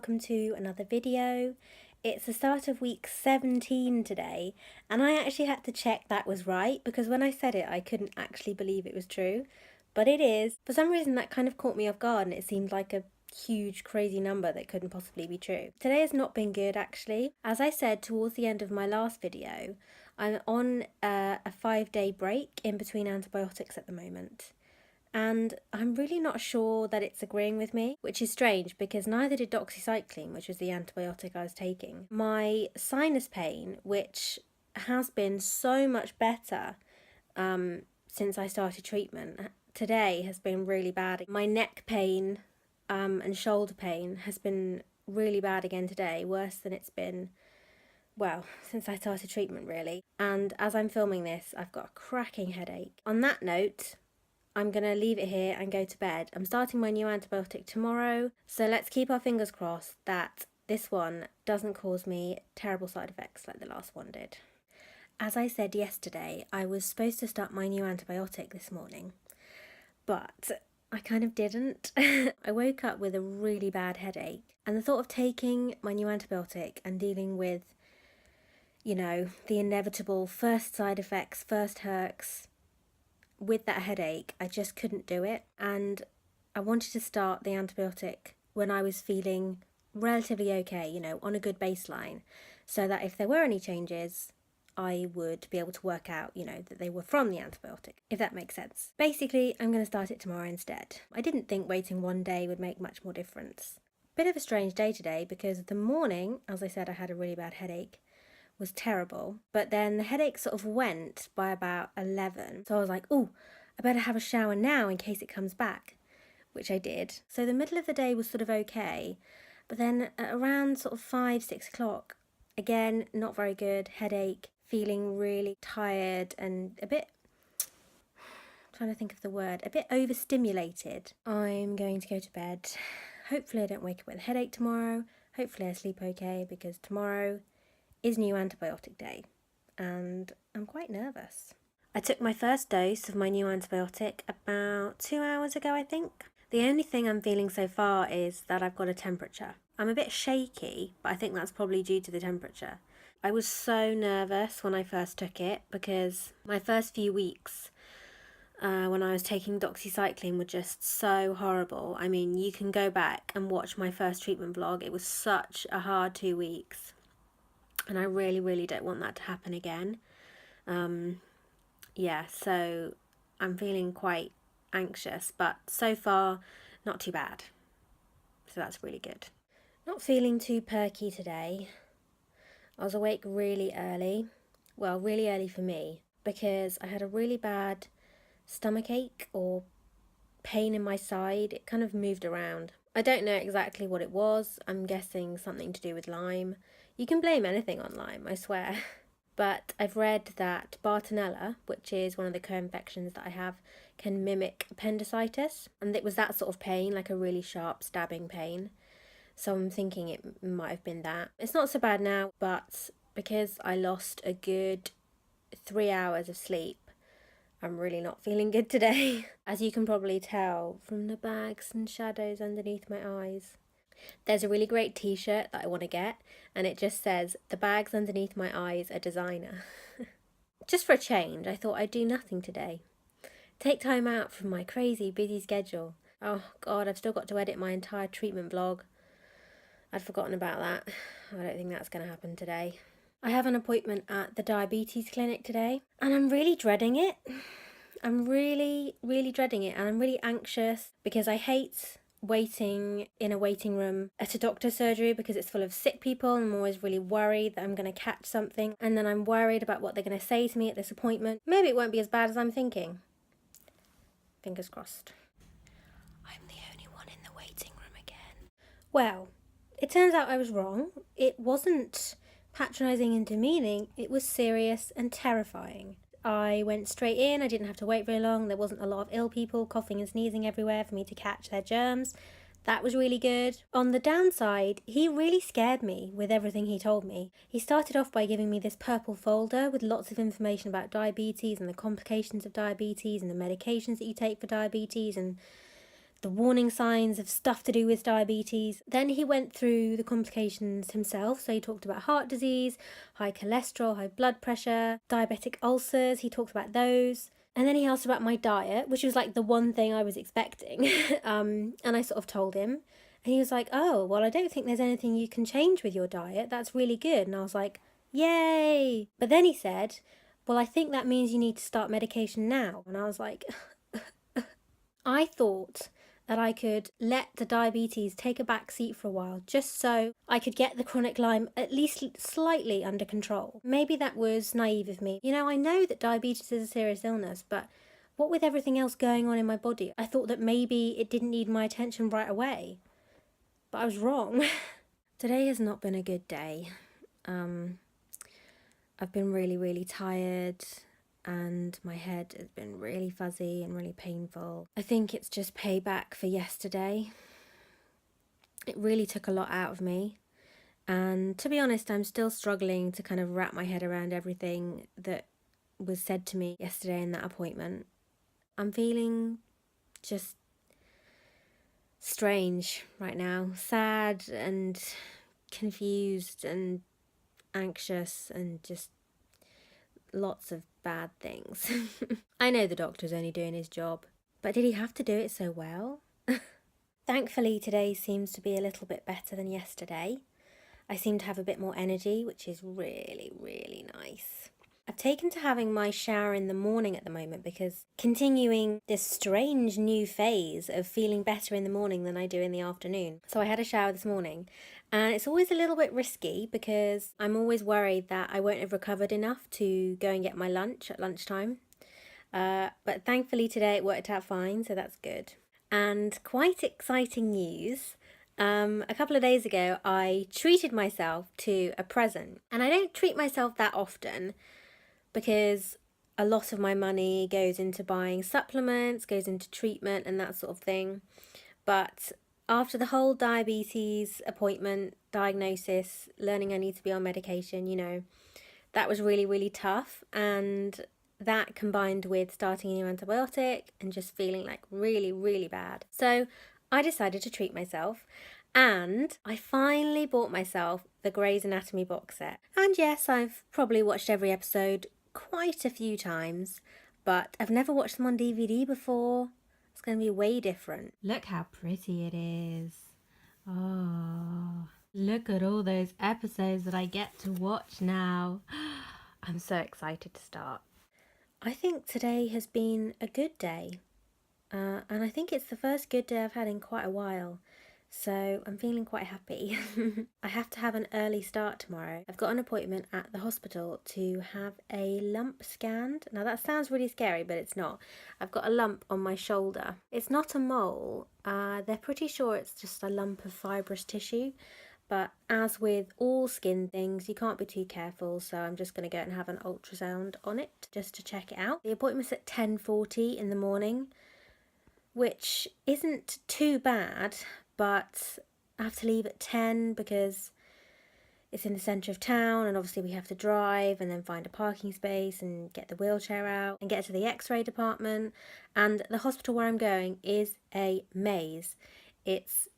welcome to another video. It's the start of week 17 today, and I actually had to check that was right because when I said it I couldn't actually believe it was true, but it is. For some reason that kind of caught me off guard and it seemed like a huge crazy number that couldn't possibly be true. Today has not been good actually. As I said towards the end of my last video, I'm on a 5-day break in between antibiotics at the moment. And I'm really not sure that it's agreeing with me, which is strange because neither did doxycycline, which was the antibiotic I was taking. My sinus pain, which has been so much better since I started treatment, today has been really bad. My neck pain and shoulder pain has been really bad again today, worse than it's been, well, since I started treatment really. And as I'm filming this, I've got a cracking headache. On that note, I'm going to leave it here and go to bed. I'm starting my new antibiotic tomorrow, so let's keep our fingers crossed that this one doesn't cause me terrible side effects like the last one did. As I said yesterday, I was supposed to start my new antibiotic this morning, but I kind of didn't. I woke up with a really bad headache, and the thought of taking my new antibiotic and dealing with, you know, the inevitable first side effects, first herx, with that headache, I just couldn't do it. And I wanted to start the antibiotic when I was feeling relatively okay, you know, on a good baseline, so that if there were any changes, I would be able to work out, you know, that they were from the antibiotic, if that makes sense. Basically, I'm going to start it tomorrow instead. I didn't think waiting one day would make much more difference. Bit of a strange day today because the morning, as I said, I had a really bad headache, was terrible, but then the headache sort of went by about 11, so I was like, oh, I better have a shower now in case it comes back, which I did. So the middle of the day was sort of okay, but then at around sort of 5-6 o'clock, again, not very good, headache, feeling really tired and a bit, trying to think of the word, a bit overstimulated. I'm going to go to bed. Hopefully I don't wake up with a headache tomorrow. Hopefully I sleep okay because tomorrow is new antibiotic day and I'm quite nervous. I took my first dose of my new antibiotic about 2 hours ago, I think. The only thing I'm feeling so far is that I've got a temperature. I'm a bit shaky, but I think that's probably due to the temperature. I was so nervous when I first took it because my first few weeks when I was taking doxycycline were just so horrible. I mean, you can go back and watch my first treatment vlog. It was such a hard 2 weeks. And I really, really don't want that to happen again. Yeah, so I'm feeling quite anxious, but so far, not too bad. So that's really good. Not feeling too perky today. I was awake really early. Well, really early for me, because I had a really bad stomach ache or pain in my side. It kind of moved around. I don't know exactly what it was. I'm guessing something to do with Lyme. You can blame anything on Lyme, I swear. But I've read that Bartonella, which is one of the co-infections that I have, can mimic appendicitis. And it was that sort of pain, like a really sharp stabbing pain. So I'm thinking it might have been that. It's not so bad now, but because I lost a good 3 hours of sleep, I'm really not feeling good today. As you can probably tell from the bags and shadows underneath my eyes. There's a really great t-shirt that I want to get, and it just says, "The bags underneath my eyes are designer." Just for a change, I thought I'd do nothing today. Take time out from my crazy busy schedule. Oh God, I've still got to edit my entire treatment vlog. I'd forgotten about that. I don't think that's going to happen today. I have an appointment at the diabetes clinic today, and I'm really dreading it. I'm really, really dreading it, and I'm really anxious because I hate waiting in a waiting room at a doctor's surgery because it's full of sick people and I'm always really worried that I'm going to catch something, and then I'm worried about what they're going to say to me at this appointment. Maybe it won't be as bad as I'm thinking. Fingers crossed. I'm the only one in the waiting room again. Well, it turns out I was wrong. It wasn't patronising and demeaning, it was serious and terrifying. I went straight in, I didn't have to wait very long, there wasn't a lot of ill people coughing and sneezing everywhere for me to catch their germs. That was really good. On the downside, he really scared me with everything he told me. He started off by giving me this purple folder with lots of information about diabetes and the complications of diabetes and the medications that you take for diabetes and the warning signs of stuff to do with diabetes. Then he went through the complications himself. So he talked about heart disease, high cholesterol, high blood pressure, diabetic ulcers. He talked about those. And then he asked about my diet, which was like the one thing I was expecting. And I sort of told him. And he was like, oh, well, I don't think there's anything you can change with your diet. That's really good. And I was like, yay. But then he said, well, I think that means you need to start medication now. And I was like, I thought that I could let the diabetes take a back seat for a while, just so I could get the chronic Lyme at least slightly under control. Maybe that was naive of me. You know, I know that diabetes is a serious illness, but what with everything else going on in my body, I thought that maybe it didn't need my attention right away. But I was wrong. Today has not been a good day. I've been really, really tired, and my head has been really fuzzy and really painful. I think it's just payback for yesterday. It really took a lot out of me. And to be honest, I'm still struggling to kind of wrap my head around everything that was said to me yesterday in that appointment. I'm feeling just strange right now, sad and confused and anxious and just lots of bad things. I know the doctor's only doing his job, but did he have to do it so well? Thankfully, today seems to be a little bit better than yesterday. I seem to have a bit more energy, which is really, really nice. I've taken to having my shower in the morning at the moment because continuing this strange new phase of feeling better in the morning than I do in the afternoon. So I had a shower this morning, and it's always a little bit risky because I'm always worried that I won't have recovered enough to go and get my lunch at lunchtime. But thankfully today it worked out fine, so that's good. And quite exciting news. A couple of days ago I treated myself to a present, and I don't treat myself that often because a lot of my money goes into buying supplements, goes into treatment and that sort of thing. But after the whole diabetes appointment, diagnosis, learning I need to be on medication, you know, that was really, really tough. And that combined with starting a new antibiotic and just feeling like really, really bad. So I decided to treat myself, and I finally bought myself the Grey's Anatomy box set. And yes, I've probably watched every episode quite a few times, but I've never watched them on DVD before. It's going to be way different. Look how pretty it is. Oh, look at all those episodes that I get to watch now. I'm so excited to start. I think today has been a good day, and I think it's the first good day I've had in quite a while. So I'm feeling quite happy. I have to have an early start tomorrow. I've got an appointment at the hospital to have a lump scanned. Now that sounds really scary, but it's not. I've got a lump on my shoulder. It's not a mole. They're pretty sure it's just a lump of fibrous tissue. But as with all skin things, you can't be too careful, so I'm just going to go and have an ultrasound on it just to check it out. The appointment's at 10:40 in the morning, which isn't too bad, but I have to leave at 10 because it's in the centre of town, and obviously we have to drive and then find a parking space and get the wheelchair out and get to the x-ray department. And the hospital where I'm going is a maze. It's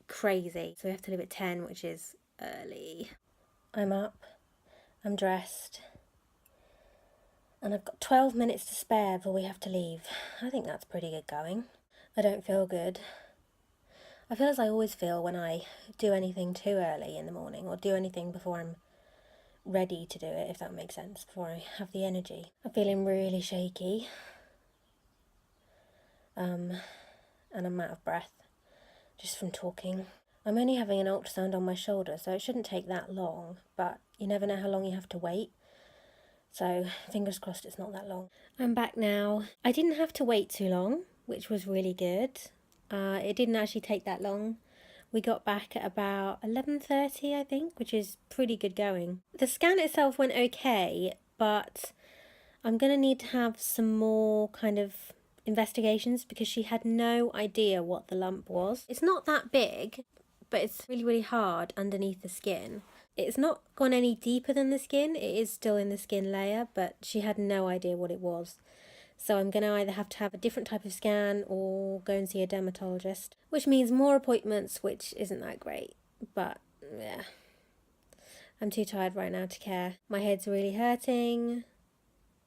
crazy. So we have to leave at 10, which is early. I'm up, I'm dressed, and I've got 12 minutes to spare before we have to leave. I think that's pretty good going. I don't feel good. I feel as I always feel when I do anything too early in the morning, or do anything before I'm ready to do it, if that makes sense, before I have the energy. I'm feeling really shaky. And I'm out of breath just from talking. I'm only having an ultrasound on my shoulder, so it shouldn't take that long, but you never know how long you have to wait. So fingers crossed it's not that long. I'm back now. I didn't have to wait too long, which was really good. It didn't actually take that long. We got back at about 11:30, I think, which is pretty good going. The scan itself went okay, but I'm going to need to have some more kind of investigations because she had no idea what the lump was. It's not that big, but it's really, really hard underneath the skin. It's not gone any deeper than the skin. It is still in the skin layer, but she had no idea what it was. So I'm going to either have to have a different type of scan or go and see a dermatologist, which means more appointments, which isn't that great. But yeah, I'm too tired right now to care. My head's really hurting.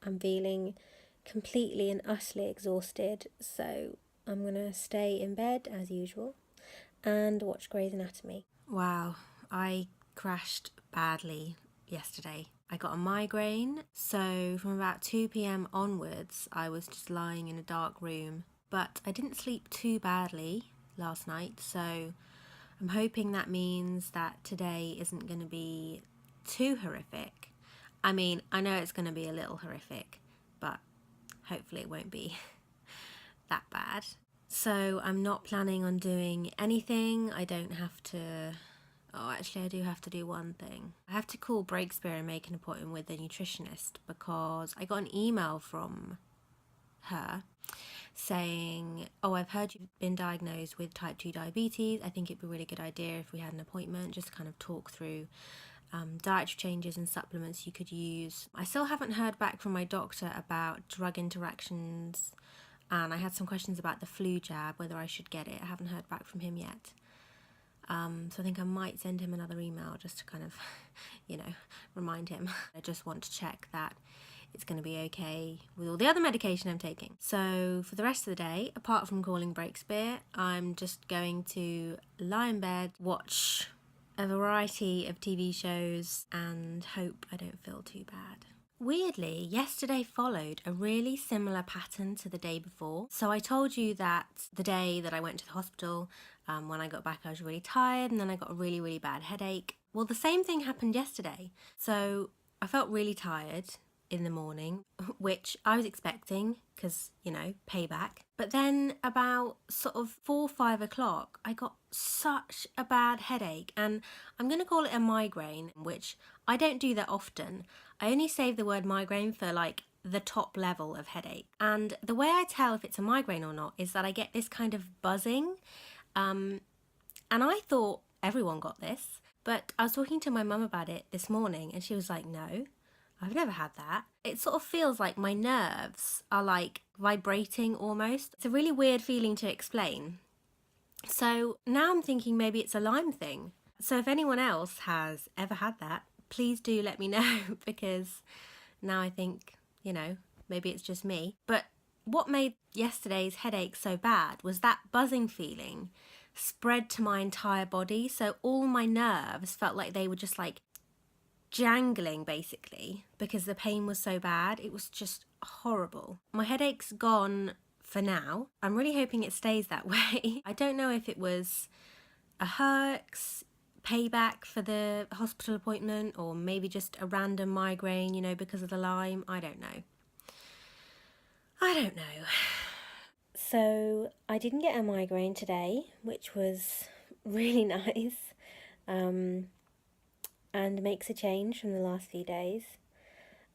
I'm feeling completely and utterly exhausted, so I'm going to stay in bed as usual and watch Grey's Anatomy. Wow, I crashed badly yesterday. I got a migraine, so from about 2 p.m. onwards, I was just lying in a dark room. But I didn't sleep too badly last night, so I'm hoping that means that today isn't going to be too horrific. I mean, I know it's going to be a little horrific, but hopefully it won't be that bad. So I'm not planning on doing anything. I don't have to... Oh, actually, I do have to do one thing. I have to call Breakspear and make an appointment with a nutritionist because I got an email from her saying, oh, I've heard you've been diagnosed with type 2 diabetes. I think it'd be a really good idea if we had an appointment, just to kind of talk through dietary changes and supplements you could use. I still haven't heard back from my doctor about drug interactions, and I had some questions about the flu jab, whether I should get it. I haven't heard back from him yet. So I think I might send him another email just to kind of, remind him. I just want to check that it's going to be okay with all the other medication I'm taking. So for the rest of the day, apart from calling Breakspear, I'm just going to lie in bed, watch a variety of TV shows, and hope I don't feel too bad. Weirdly, yesterday followed a really similar pattern to the day before. So I told you that the day that I went to the hospital, when I got back I was really tired and then I got a really, really bad headache. Well, the same thing happened yesterday. So I felt really tired in the morning, which I was expecting because, payback. But then about sort of 4 or 5 o'clock, I got such a bad headache, and I'm going to call it a migraine, which I don't do that often. I only save the word migraine for like the top level of headache. And the way I tell if it's a migraine or not is that I get this kind of buzzing. And I thought everyone got this, but I was talking to my mum about it this morning and she was like, no, I've never had that. It sort of feels like my nerves are like vibrating almost. It's a really weird feeling to explain. So now I'm thinking maybe it's a Lyme thing. So if anyone else has ever had that, please do let me know because now I think, maybe it's just me. But what made yesterday's headache so bad was that buzzing feeling spread to my entire body. So all my nerves felt like they were just like jangling basically because the pain was so bad. It was just horrible. My headache's gone for now. I'm really hoping it stays that way. I don't know if it was a herx, payback for the hospital appointment, or maybe just a random migraine, because of the Lyme. I don't know. So I didn't get a migraine today, which was really nice, and makes a change from the last few days.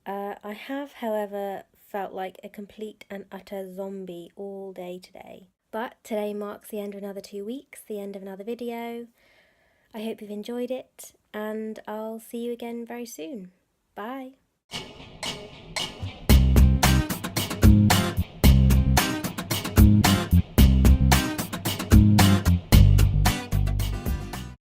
I have, however, felt like a complete and utter zombie all day today. But today marks the end of another 2 weeks, the end of another video. I hope you've enjoyed it, and I'll see you again very soon. Bye.